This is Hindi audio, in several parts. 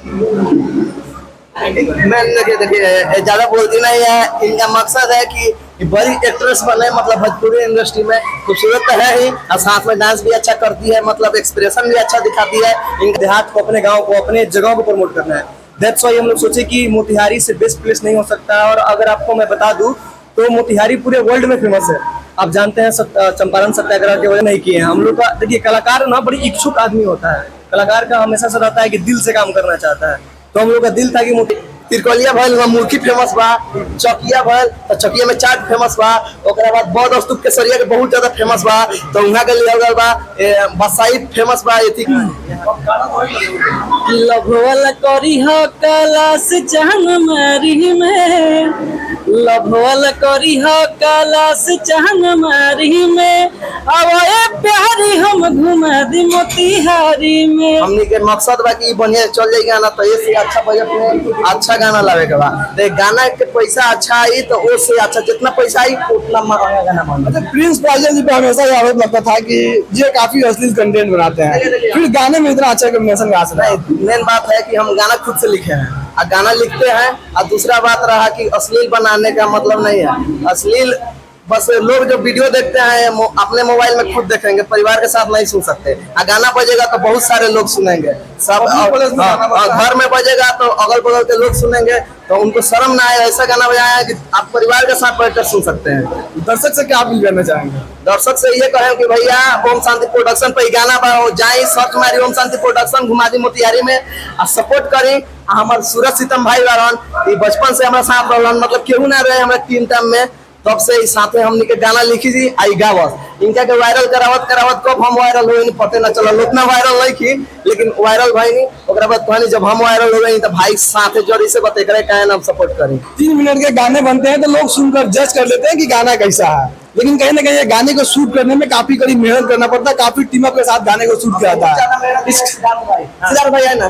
मैं देखिए ज्यादा बोलती नहीं है। इनका मकसद है कि बड़ी एक्ट्रेस बने, मतलब भोजपुरी इंडस्ट्री में खूबसूरत तो है ही और साथ में डांस भी अच्छा करती है, मतलब एक्सप्रेशन भी अच्छा दिखाती है। इनके देहात को, अपने गांव को, अपने जगहों को प्रमोट करना है। दैट्स वाई हम लोग सोचे कि मोतिहारी से बेस्ट प्लेस नहीं हो सकता। और अगर आपको मैं बता दूं तो मोतिहारी पूरे वर्ल्ड में फेमस है। आप जानते हैं चंपारण सत्याग्रह के वजह नहीं किए हैं हम लोग का। देखिए कलाकार ना बड़ी इच्छुक आदमी होता है। कलाकार का हमेशा से रहता है कि दिल से काम करना चाहता है। तो हम लोग का दिल था कि तिरकोलिया भल मुर्गी फेमस बा, चौकिया भल तो चौकिया में चाट फेमस बा, ओकरा बाद बौद्ध स्तूप केसरिया के बहुत ज्यादा फेमस बा, तो उहाँ के लिए बा बसाई फेमस बा। एथी लभवल करी हो कलास चाहन मारी में, लभवल करी हो कलास चाहन मारी में, अब ए प्यारी हम घुमा दी मोतिहारी में। हमनी के मकसद बा कि बढ़िया चल जाई गाना, तो ये से अच्छा बजट में अच्छा गाना लावे के बा। तो गाना के पैसा अच्छा आई तो उससे अच्छा जितना पैसा आई उतना महंगा गाना बन। अच्छा, प्रिंस पाजल जी पे हमेशा ये आरोप लगता था कि ये काफी अश्लील कंटेंट बनाते हैं, फिर गाने में इतना अच्छा कॉम्बिनेशन गा सकते हैं। मेन बात है कि हम गाना खुद से लिखे हैं और गाना लिखते हैं। और दूसरा बात रहा कि अश्लील बनाने का मतलब नहीं है। अश्लील बस लोग जो वीडियो देखते हैं अपने मोबाइल में खुद देखेंगे, परिवार के साथ नहीं सुन सकते। और गाना बजेगा तो बहुत सारे लोग सुनेंगे सब, घर में बजेगा तो अगल बगल के लोग सुनेंगे, तो उनको शर्म ना आए। ऐसा गाना बजाया कि आप परिवार के साथ बैठकर सुन सकते हैं। दर्शक से क्या अपील करना चाहेंगे? दर्शक से ये कहें कि भैया ओम शांति प्रोडक्शन पे गाना बा, जाए सर्च मारी ओम शांति प्रोडक्शन, घुमा दी मोतिहारी में और सपोर्ट करी। हमारे सूरज सीतम भाई रहन बचपन से हमारे साथ रहन, मतलब केहू ना रहे हमारे टीम टाइम में, तब से साथे हमनी के गाना लिखी थी आई गावत। इनका के वायरल करावत करावत कब हम वायरल हुए पते ना चला। उतना वायरल नहीं की लेकिन वायरल भाई नहीं। ओकरा बाद कहनी जब हम वायरल हो गए तो भाई साथे जोड़ी से बते करे काहे ना सपोर्ट करी। 3 मिनट के गाने बनते हैं तो लोग सुनकर जज कर लेते हैं कि गाना कैसा है, लेकिन कहीं ना कहीं गाने को शूट करने में काफी कड़ी मेहनत करना पड़ता है, काफी टीम अप के साथ गाने को शूट किया जाता है। सिद्धार्थ भाई है ना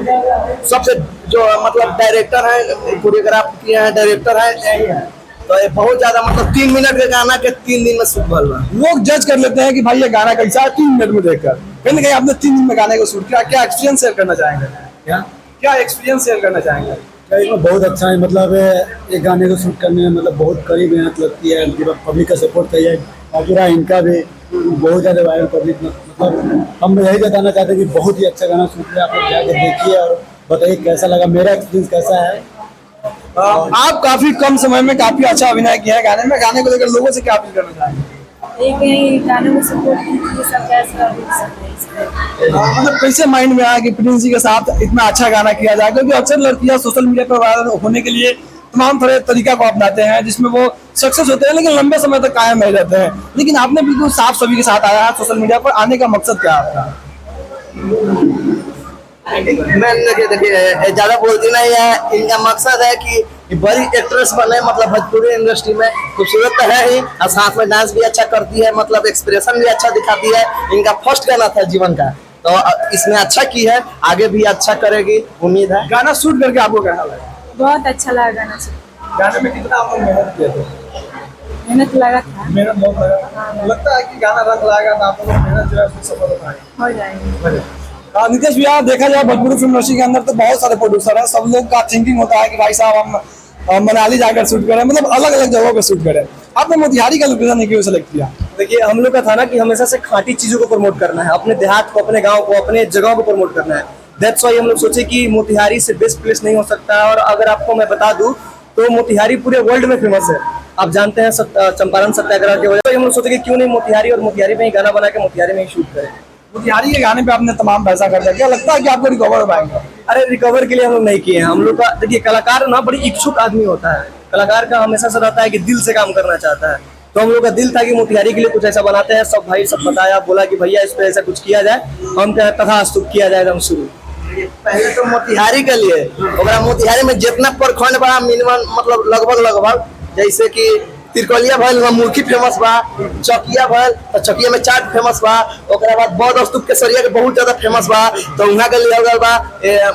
सबसे जो मतलब डायरेक्टर है, कोरियोग्राफ किए हैं, डायरेक्टर है, तो ये बहुत ज्यादा मतलब 3 मिनट के गाना के 3 दिन में शूट भर। लोग जज कर लेते हैं कि भाई ये गाना कैसा है 3 मिनट में देखकर। कहीं ना कहीं आपने 3 दिन में गाने को शूट किया, क्या एक्सपीरियंस शेयर करना चाहेंगे? क्या एक्सपीरियंस शेयर करना चाहेंगे? बहुत अच्छा है, मतलब एक गाने को शूट करने में मतलब बहुत कड़ी मेहनत लगती है। पब्लिक का सपोर्ट चाहिए, पूरा इनका भी बहुत ज़्यादा वायरल पब्लिक, मतलब हम यही बताना चाहते हैं कि बहुत ही अच्छा गाना शूट किया। आप लोग जाके देखिए और बताइए कैसा लगा, मेरा एक्सपीरियंस कैसा है। आप काफी कम समय में काफी अच्छा अभिनय किया है गाने में, गाने को लेकर लोगों से क्या अपील करना चाहेंगे? गाने में सपोर्ट मतलब कैसे माइंड में आया कि प्रिंस जी के साथ इतना अच्छा गाना किया जाए? क्योंकि अक्सर लड़कियां सोशल मीडिया पर वायरल होने के लिए तमाम तरह तरीका को अपनाते हैं जिसमें वो सक्सेस होते हैं लेकिन लंबे समय तक कायम रह जाते हैं, लेकिन आपने बिल्कुल साफ सभी के साथ आया है सोशल मीडिया पर। आने का मकसद क्या है आपका? मैं देखिए ज्यादा बोलती नहीं है। इनका मकसद है कि बड़ी एक्ट्रेस बने, मतलब भोजपुरी इंडस्ट्री में खूबसूरत तो है ही और साथ में डांस भी अच्छा करती है, मतलब एक्सप्रेशन भी अच्छा दिखाती है। इनका फर्स्ट गाना था जीवन का, तो इसमें अच्छा की है, आगे भी अच्छा करेगी उम्मीद है। गाना शूट करके आपको कैसा लगा? बहुत अच्छा लगा गाना शूट। गाने में कितना आप लोग मेहनत किए थे? मेहनत लगा था, मेहनत बहुत लगा। लगता है कि गाना रंग लाएगा तो आप लोग मेहनत जो है सफल हो जाएगी। नितेश भैया, देखा जाए भोजपुरी फिल्म इंडस्ट्री के अंदर तो बहुत सारे प्रोड्यूसर हैं, सब लोग का थिंकिंग होता है कि भाई साहब हम मनाली जाकर शूट करें, मतलब अलग अलग जगहों पे शूट करें। आपने मोतिहारी का लोकेशन क्यों सेलेक्ट किया? देखिए हम लोग का था ना कि हमेशा से खाटी चीजों को प्रमोट करना है, अपने देहात को, अपने गांव को, अपने जगहों को प्रमोट करना है। दैट्स वाई हम लोग सोचे कि मोतिहारी से बेस्ट प्लेस नहीं हो सकता। और अगर आपको मैं बता दूं तो मोतिहारी पूरे वर्ल्ड में फेमस है। आप जानते हैं चंपारण सत्याग्रह की वजह से हम लोग सोचे कि क्यों नहीं मोतिहारी और मोतिहारी में ही गाना बना के मोतिहारी में ही शूट करें। मोतिहारी के गाने पे आपने तमाम पैसा खर्चा किया, लगता है कि आपको रिकवर हो पाएंगे? अरे रिकवर के लिए हम लोग नहीं किए हैं। हम लोग का देखिए कलाकार ना बड़ी इच्छुक आदमी होता है। कलाकार का हमेशा से रहता है कि दिल से काम करना चाहता है। तो हम लोग का दिल था कि मोतिहारी के लिए कुछ ऐसा बनाते हैं। सब भाई सब बताया, बोला कि भैया इस पे ऐसा कुछ किया जाए। हम क्या तथास्तु किया जाए एकदम शुरू। पहले तो मोतिहारी के लिए मोतिहारी में जितना प्रखंड बड़ा मिनिमम मतलब लगभग जैसे कि तिरकोलिया भल मुर्गी फेमस बा, चौकिया भल तो चौकिया में चाट फेमस बा, ओकरा बाद बौद्ध स्तूप केसरिया के बहुत ज्यादा फेमस बा, तो उहाँ के लिए बा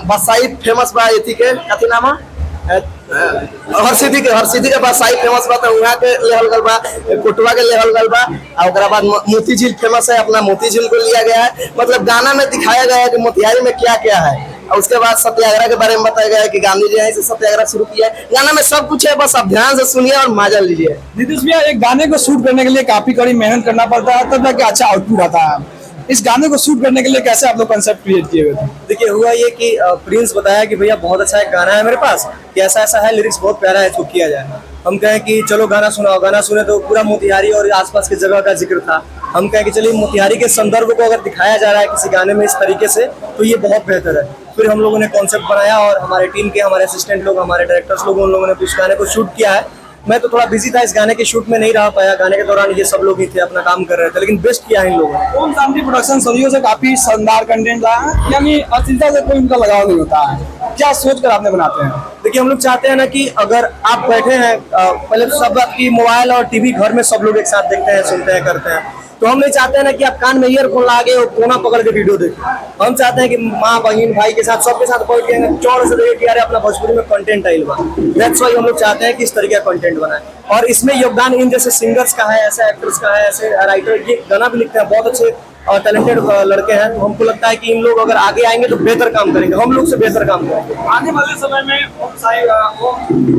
बसाई फेमस बा। एथी के कथी नाम हरसिद्धि के बसाई फेमस बा, तो उहाँ के लेवल गल बा, कोटवा के लेवल गल बा। और ओकरा बाद मोती झील फेमस है, अपना मोती झील को लिया गया है। मतलब गाना में दिखाया गया है कि मोतिहारी में क्या क्या है। और उसके बाद सत्याग्रह के बारे में बताया गया है कि गांधी जी ने इसे सत्याग्रह शुरू किया है। गाना में सब कुछ है, बस आप ध्यान से सुनिए और मजा लीजिए। नीतीश भैया, एक गाने को शूट करने के लिए काफी कड़ी मेहनत करना पड़ता है, तब जाके अच्छा आउटपुट आता है। इस गाने को शूट करने के लिए कैसे आप लोग कंसेप्ट क्रिएट किए हुए थे? देखिए, हुआ ये कि प्रिंस बताया कि भैया बहुत अच्छा एक गाना है मेरे पास, कि ऐसा ऐसा है, लिरिक्स बहुत प्यारा है, इसको किया जाए। हम कहें कि चलो गाना सुनाओ। गाना सुने तो पूरा मोतिहारी और आसपास की जगह का जिक्र था। हम कहें कि चलिए मोतिहारी के संदर्भ को अगर दिखाया जा रहा है किसी गाने में इस तरीके से, तो ये बहुत बेहतर है। फिर हम लोगों ने कॉन्सेप्ट बनाया और हमारे टीम के, हमारे असिस्टेंट लोग, हमारे डायरेक्टर्स लोग, उन लोगों ने इस गाने को शूट किया है। मैं तो थोड़ा बिजी था, इस गाने के शूट में नहीं रह पाया। गाने के दौरान ये सब लोग ही थे, अपना काम कर रहे थे, लेकिन बेस्ट किया है इन लोगों ने। ओम शांति प्रोडक्शन सदियों से काफी शानदार कंटेंट रहा है, यानी अश्लीलता से कोई उनका लगाव नहीं होता है। क्या सोच कर आपने बनाते हैं? देखिए, हम लोग चाहते हैं ना कि अगर आप बैठे हैं, पहले तो सब आपकी मोबाइल और टीवी घर में सब लोग एक साथ देखते हैं, सुनते हैं, करते हैं, तो हम नहीं चाहते हैं ना कि आप कान में ईयरफोन लागे और कोना पकड़ के वीडियो देखें। हम चाहते हैं कि माँ, बहन, भाई के साथ, सबके साथ बैठ के चौड़ से देखे कि यार अपना भोजपुरी में कंटेंट आइल बा। दैट्स व्हाई हम लोग चाहते हैं कि इस तरीके का कंटेंट बनाए। और इसमें योगदान इन जैसे सिंगर्स का है, ऐसे एक्टर्स का है, ऐसे राइटर, ये गाना भी लिखते हैं, बहुत अच्छे और टैलेंटेड लड़के हैं। तो हमको लगता है कि इन लोग अगर आगे आएंगे तो बेहतर काम करेंगे, हम लोग से बेहतर काम करेंगे। आने वाले समय में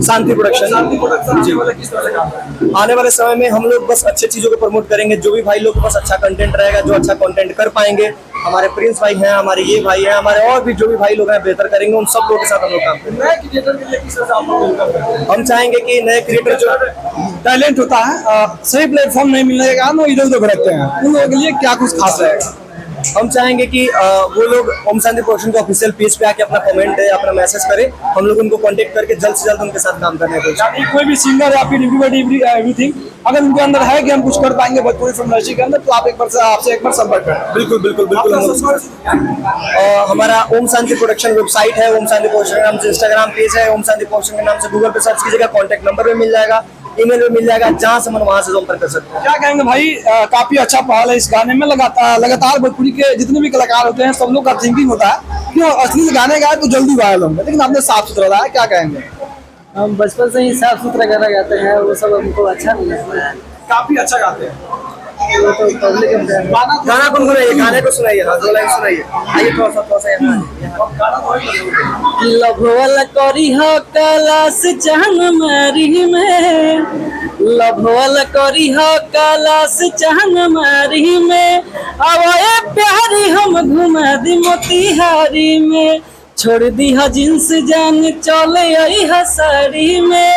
शांति प्रोडक्शन किस तरह से काम करेंगे? आने वाले समय में हम लोग बस अच्छी चीजों को प्रमोट करेंगे। जो भी भाई लोग के पास अच्छा कंटेंट रहेगा, जो अच्छा कंटेंट कर पाएंगे, हमारे प्रिंस भाई हैं, हमारे ये भाई हैं, हमारे और भी जो भी भाई लोग हैं बेहतर करेंगे, उन सब लोगों के साथ हम लोग काम करेंगे। नए क्रिएटर के लिए किस तरह से आप लोग वेलकम करते हैं? हम चाहेंगे कि नए क्रिएटर जो टैलेंट होता है, सही प्लेटफॉर्म नहीं मिलने के कारण वो इधर उधर भटकते हैं, उन लोगों के लिए क्या कुछ खास रहेगा? हम चाहेंगे कि वो लोग ओम शांति प्रोडक्शन के ऑफिशियल पेज पे आके अपना कमेंट दे, अपना मैसेज करे। हम लोग उनको कांटेक्ट करके जल्द से जल्द उनके साथ काम करने को। यानी कोई भी सिंगर या फिर एवरीथिंग अगर उनके अंदर है कि हम कुछ कर पाएंगे भोजपुरी फिल्म इंडस्ट्री के अंदर, तो आप आपसे एक बार संपर्क करें। बिल्कुल बिल्कुल बिल्कुल। हमारा ओम शांति प्रोडक्शन वेबसाइट है, ओम शांति प्रोडक्शन के नाम से इंस्टाग्राम पेज है, ओम शांति प्रोडक्शन के नाम से गूगल पे सर्च कीजिएगा, कॉन्टैक्ट नंबर भी मिल जाएगा, ईमेल भी मिल जाएगा, जहाँ से मन वहाँ से संपर्क कर सकते हैं। क्या कहेंगे भाई, काफी अच्छा पहल है इस गाने में। लगातार भोजपुरी के जितने भी कलाकार होते हैं, सब लोग का थिंकिंग होता है कि वो असली गाने गाए तो जल्दी वायरल होंगे, लेकिन आपने साफ सुथरा रहा है। क्या कहेंगे? हम बचपन से ही साफ सुथरा गाना गाते हैं, वो सब हमको अच्छा नहीं लगता है। काफी अच्छा गाते हैं। वो तो पब्लिक गाना कौन सुनाइए, गाने को सुनाइए, हाँ 2 लाइन सुनाइए। आइए थोड़ा सा यहाँ लभवल करी हो कलास चाहन मारी में, लभवल करी हो कलास चाहन मारी में, अब ए प्यारी हम घुमा दी मोतिहारी में, छोड़ दी है जींस जान चले आई है साड़ी में,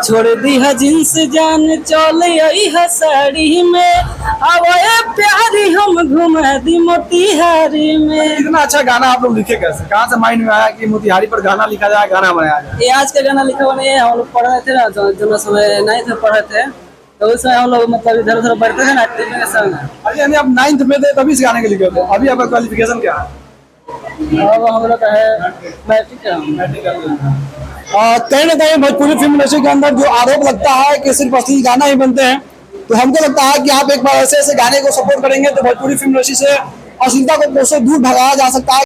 छोड़ दी है जींस जान चले आई है साड़ी में, अब ए प्यारी हम घुमा दी मोतिहारी में। इतना अच्छा गाना आप लोग लिखे कैसे? कहाँ से माइंड में आया कि मोतिहारी पर गाना लिखा जाए, गाना बनाया जाए? ये आज का गाना लिखा हुआ नहीं है, हम लोग पढ़ रहे थे ना, जो समय 9th में पढ़ रहे थे, तो उस समय हम लोग मतलब इधर उधर बढ़ते थे ना टीवी के संग। अरे यानी आप 9th में थे तभी इस गाने के लिखे थे? अभी आपका क्वालिफिकेशन क्या है? अब हम लोग का है मैट्रिक का। कहीं ना कहीं भोजपुरी फिल्म इंडस्ट्री के अंदर जो आरोप लगता है कि सिर्फ असली गाना ही बनते हैं, तो हमको लगता है कि आप एक बार ऐसे ऐसे गाने को सपोर्ट करेंगे तो भोजपुरी फिल्म इंडस्ट्री से अश्लीलता को कोसों दूर भगाया जा सकता है।